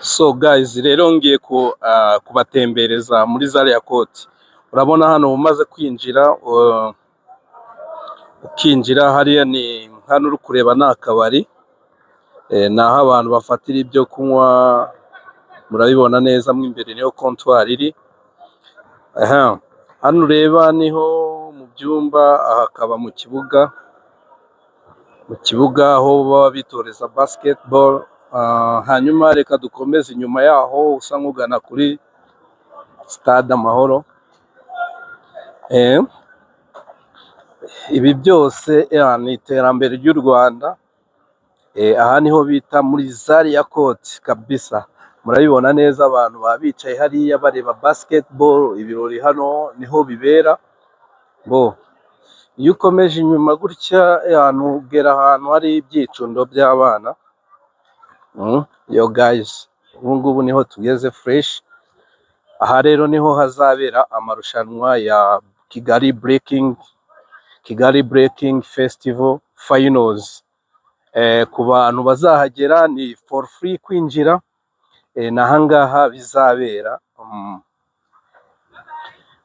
So guys, rero ngiye kubatembereza muri Zaria Court. Urabona hano umaze kwinjira, ukinjira hariya ni hano uri kureba ni akabari, naho abantu bafatira ibyo kunywa. Murabibona neza mo imbere niho comptoir iri. Hano ureba niho mu byumba, aha akaba mu kibuga aho baba bitoreza basketball. Hanyuma reka dukomeze inyuma yaho usa nk'ugana kuri stade Amahoro. Ibi byose ni iterambere ry'u Rwanda. Aha niho bita muri Zaria Court kabisa. Murabibona neza abantu baba bicaye hariya bareba basketball. Ibirori hano niho bibera. Iyo ukomeje inyuma gutya ugera ahantu hari ibyicundo by'abana. Yo guys, ubu ngubu niho tugeze fresh. Aha rero niho hazabera amarushanwa ya Kigali Breaking Festival Finals. Ku bantu bazahagera ni for free kwinjira. Nahangaha bizabera.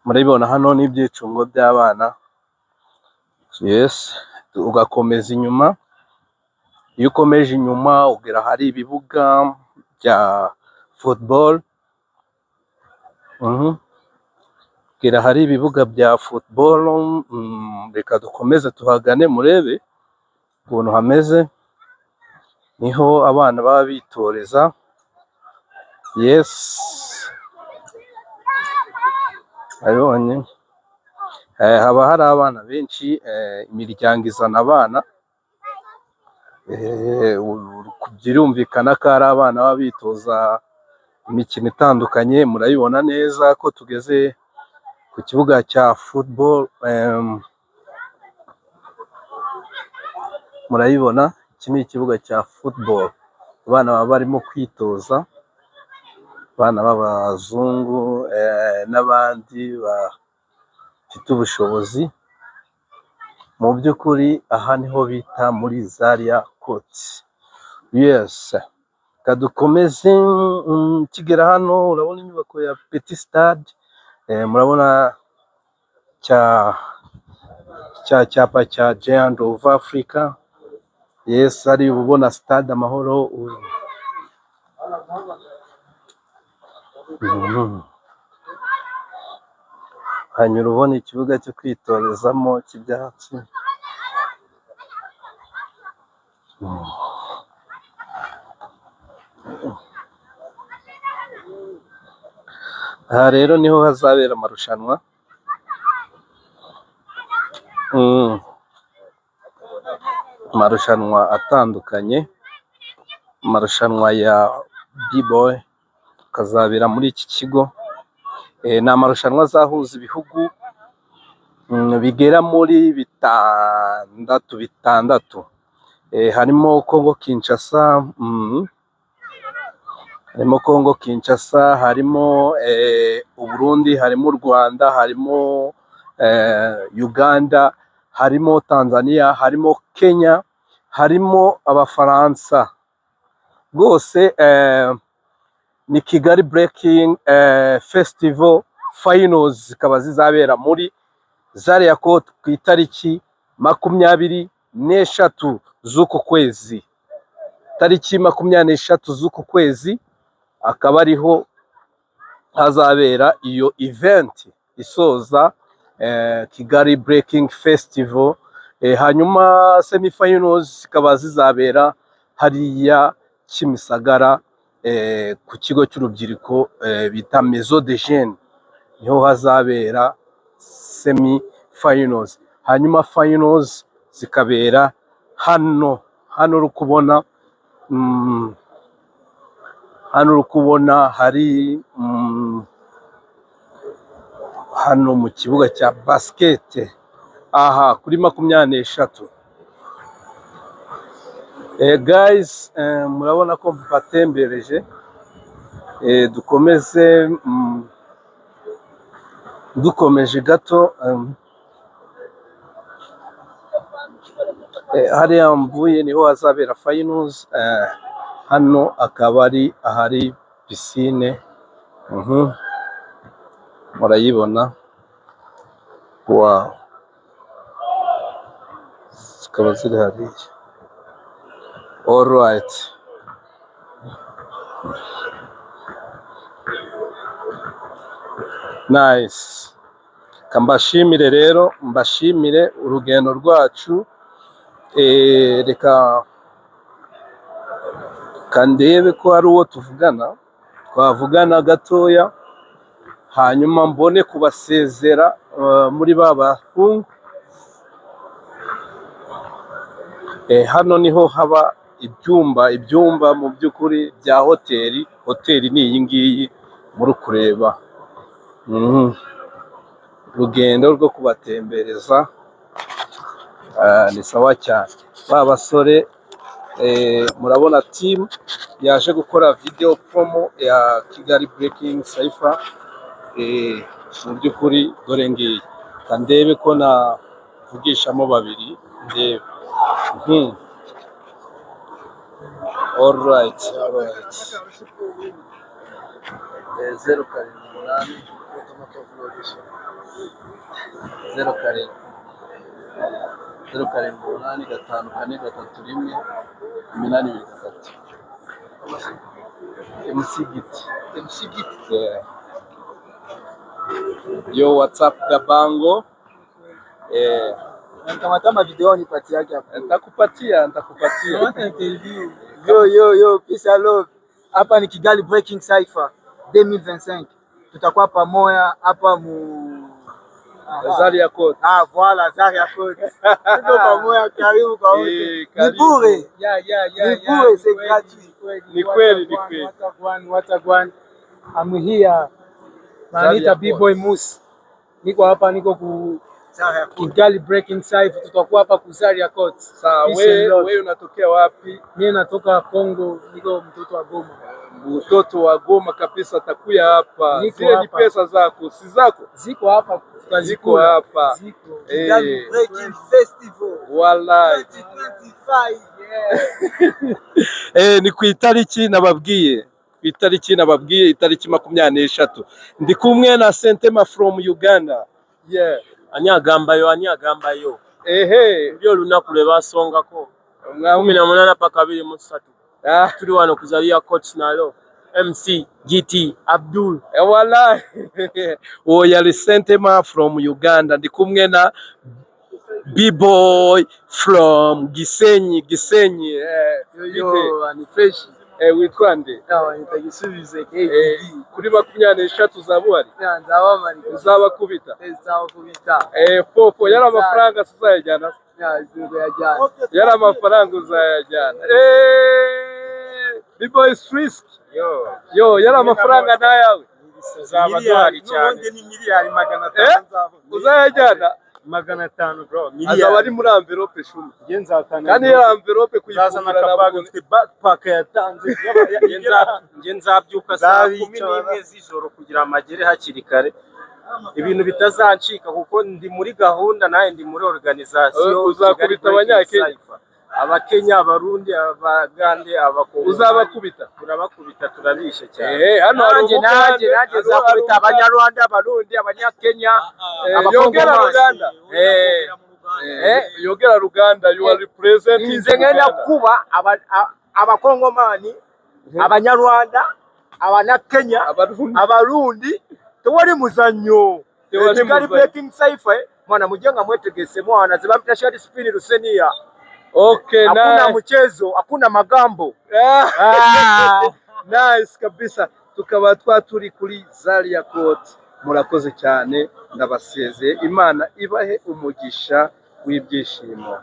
Murabibona hano n'ibyicungo by'abana. Yes, ugakomeza inyuma. Iyo ukomeje inyuma ugera hari ibibuga bya football. Ugera hari ibibuga bya football. Reka dukomeze tuhagane murebe ukuntu hameze. Niho abana baba bitoreza. Yes, abonye haba hari abana benshi, imiryango izana abana. Birumvikana ko ari abana baba bitoza imikino itandukanye. Murabibona neza ko tugeze ku kibuga cya football. Murabibona iki ni ikibuga cya football. Abana baba barimo kwitoza, abana b'abazungu n'abandi bafite ubushobozi. Mu by'ukuri aha niho bita muri Zaria Court. Yes, kadukomeze. Kigera hano urabona inyubako ya Petit Stade. Murabona cyapa cya Giant of Africa. Yes, ari ubona stade Amahoro. Hanyuma ubona ikibuga cyo kwitorezamo cy'ibyatsi. Aha rero niho hazabera amarushanwa. Amarushanwa atandukanye. Amarushanwa ya B-boy akazabera muri iki kigo. Ni amarushanwa azahuza ibihugu bigera muri bitandatu. Harimo Congo Kinshasa, harimo Uburundi, harimo u Rwanda, harimo Uganda, harimo Tanzania, harimo Kenya, harimo Abafaransa. Rwose ni Kigali Breaking Festival Finals zikaba zizabera muri Zaria Court ku itariki 23 z'uku kwezi. Tariki 23 z'uku kwezi akaba ariho hazabera iyo event isoza Kigali Breaking Festival. Hanyuma semi finals zikaba zizabera hariya Kimisagara ku kigo cy'urubyiruko bita Maison de Jeunes. Niho hazabera semi finals. Hanyuma finals zikabera hano uri kubona. Hano uri kubona hari hano mu kibuga cya basket. Aha kuri 23. Guys, murabona ko batembereje. Dukomeje gato. Hariya mvuye niho hazabera finals. Hano akaba ari ahari pisine. Murayibona. Wow, zikaba ziri hariya. Alright, nice. Kambashimire rero, mbashimire urugendo rwacu. Reka kandebe ko hari uwo twavugana gatoya, hanyuma mbone kubasezera muri bahungu. Hano niho haba ibyumba mu by'ukuri bya hoteli. Hoteli ni iyi ngiyi muri kureba. Urugendo rwo kubatembereza ni sawa cyane. Basore, murabona team yaje gukora video promo ya Kigali Breaking Cypher. Mu by'ukuri dore ngiyi, kandebe ko navugishamo babiri ndebe. Alright. 07853 MC Git. Yo, WhatsApp Gabango. Kama video nipatie yake hapo. Nitakupatia. Yo, peace and love. Hapa ni Kigali Breaking Cypher 2025. Tutakuwa pamoja hapa Zaria Court. Voilà, Zaria Court. Tuko pamoja, karibu kwa wote. Ni bure. Ni bure, c'est gratuit. Ni kweli. Watagwan. I'm here. Manita B-boy Moose. Niko hapa, niko ku Kigali Breaking Cypher. Tutakuwa hapa ku Zaria Court. Sawa, wewe unatokea wapi? Mimi natoka Kongo, niko mtoto wa Goma. Mtoto wa Goma kabisa, takuya hapa. Zile ni pesa zako, si zako? Ziko hapa, ziko hapa. Kigali Breaking Festival. Wallahi. 2025, ni ku itariki nababwiye. Itariki 23. Ndi kumwe na Sentema from Uganda. Anyagamba yo. Byo lunaku lwe basongako 18 paka 23. Tuli wano ku Zaria Court nalo. MC GT Abdul. Wallahi. Yali Sentema from Uganda. Ndi kumwe na B-boy from Gisenyi. Ni fresh. Witwa nde? Nitagisubize kuri 23 zabuhari. Nzabamari. Uzabakubita. Fofo yari amafaranga sizayajyana. Yari amafaranga uzayajyana. B-boy Frisk. Yo yari amafaranga nayawe. Uzabadwari cyane. Ni miliyari 500 uzayajyana. 500 bro. Azaba ari muri envelope shumi. Kandi ya envelope kuyifungura nabwo backpack yatanze. Nzabyuka saa 11 z'ijoro kugira amagere hakiri kare. Ibintu bitazancika kuko ndi muri gahunda naye ndi muri organization. Uzakubita Abanyakenya, Abakenya, Abarundi, Abagande, Abakongo. Uzabakubita? Turabakubita, turabishe cyane. Hano hari nanjye nzakubita Abanyarwanda, Abarundi, Abanyakenya, Yogera Ruganda. Yogera Ruganda, you are representing. Ngenda kuba Abakongomani, Abanyarwanda, Abanyakenya, Abarundi, tewari muzanyo. Kigali Breaking Cypher, mwana mujenga mwetegese mwana zibamta shadi spini Rusenia. Okay, hakuna mchezo, hakuna magambo. Nice kabisa. Tukaba twaturi kuri Zaria Court. Murakoze cyane, ndabasezeye. Imana ibahe umugisha w'ibyishimo.